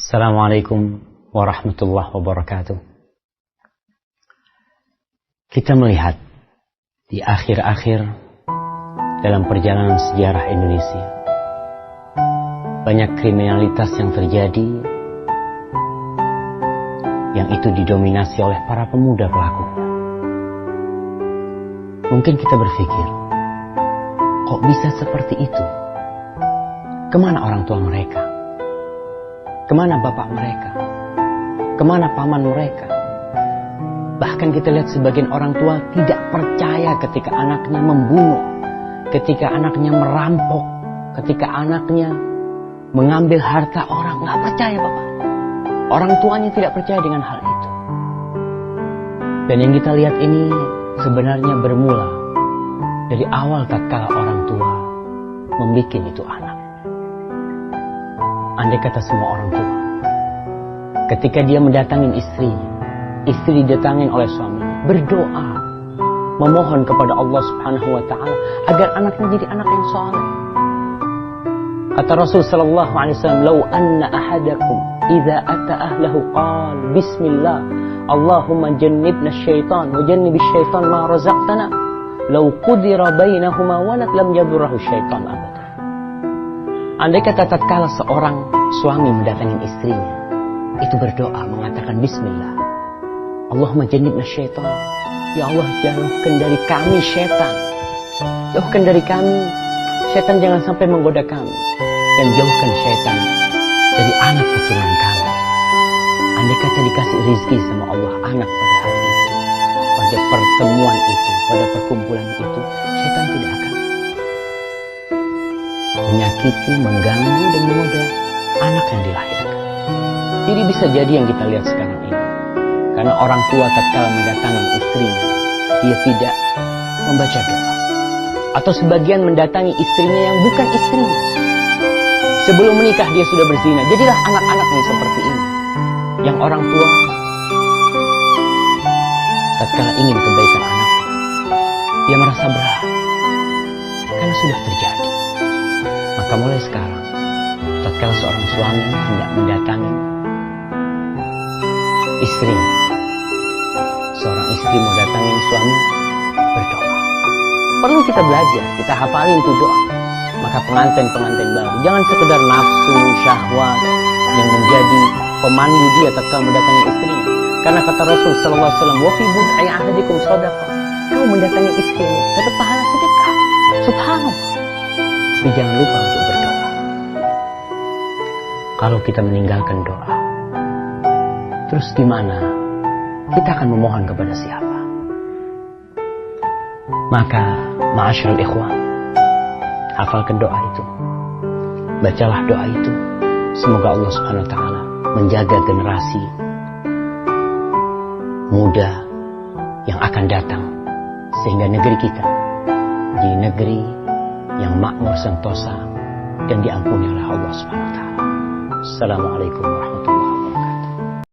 Assalamualaikum warahmatullahi wabarakatuh. Kita melihat di akhir-akhir dalam perjalanan sejarah Indonesia, banyak kriminalitas yang terjadi, yang itu didominasi oleh para pemuda pelakunya. Mungkin kita berpikir, kok bisa seperti itu? Kemana orang tua mereka? Kemana bapak mereka? Kemana paman mereka? Bahkan kita lihat sebagian orang tua tidak percaya ketika anaknya membunuh, ketika anaknya merampok, ketika anaknya mengambil harta orang. Nggak percaya bapak. Orang tuanya tidak percaya dengan hal itu. Dan yang kita lihat ini sebenarnya bermula dari awal tatkala orang tua membuat itu anak. Andai kata semua orang tua, ketika dia mendatangin istrinya, istri didatangin oleh suaminya, berdoa, memohon kepada Allah Subhanahu wa Ta'ala agar anaknya jadi anak yang saleh. Kata Rasul sallallahu alaihi wasallam, "Lau anna ahadakum idza ata ahlahu qala bismillah, Allahumma jannibna syaitan wa jannibish syaitan ma razaqtana, lau qudira bainahuma walad lam yadurruhu syaitan abada." Andai kata tatkala seorang suami mendatangi istrinya, itu berdoa mengatakan bismillah, Allahumma jannibna syaitan, ya Allah jauhkan dari kami syaitan, jauhkan dari kami syaitan, jangan sampai menggoda kami, dan jauhkan syaitan dari anak keturunan kami. Andai kata dikasih rezeki sama Allah anak pada hari itu, pada pertemuan itu, pada perkumpulan itu, syaitan tidak akan menyakiti, mengganggu, dan menggoda anak yang dilahirkan. Jadi bisa jadi yang kita lihat sekarang ini, karena orang tua tatkala mendatangi istrinya, dia tidak membaca doa. Atau sebagian mendatangi istrinya yang bukan istrinya. Sebelum menikah dia sudah berzina. Jadilah anak-anak yang seperti ini, yang orang tua tatkala ingin kebaikan anaknya, dia merasa berat karena sudah terjadi. Maka mulai sekarang, tatkala seorang suami hendak mendatangi istrinya, seorang istri mau datangin suami, berdoa. Perlu kita belajar, kita hafalin itu doa. Maka pengantin-pengantin baru, jangan sekedar nafsu, syahwat yang menjadi pemandu dia tatkala mendatangi istrinya. Karena kata Rasul sallallahu alaihi wasallam, "Wa fi bud'i ahadikum shadaqah." Kau mendatangi istrimu, dapat pahala sedekah. Subhanallah. Tapi jangan lupa untuk berdoa. Kalau kita meninggalkan doa, terus gimana? Kita akan memohon kepada siapa? Maka, ma'asyiral ikhwan, hafalkan doa itu. Bacalah doa itu. Semoga Allah Subhanahu wa Ta'ala menjaga generasi muda yang akan datang, sehingga negeri kita di negeri yang makmur sentosa dan diampuni oleh Allah Subhanahu wa Ta'ala. Assalamualaikum warahmatullahi wabarakatuh.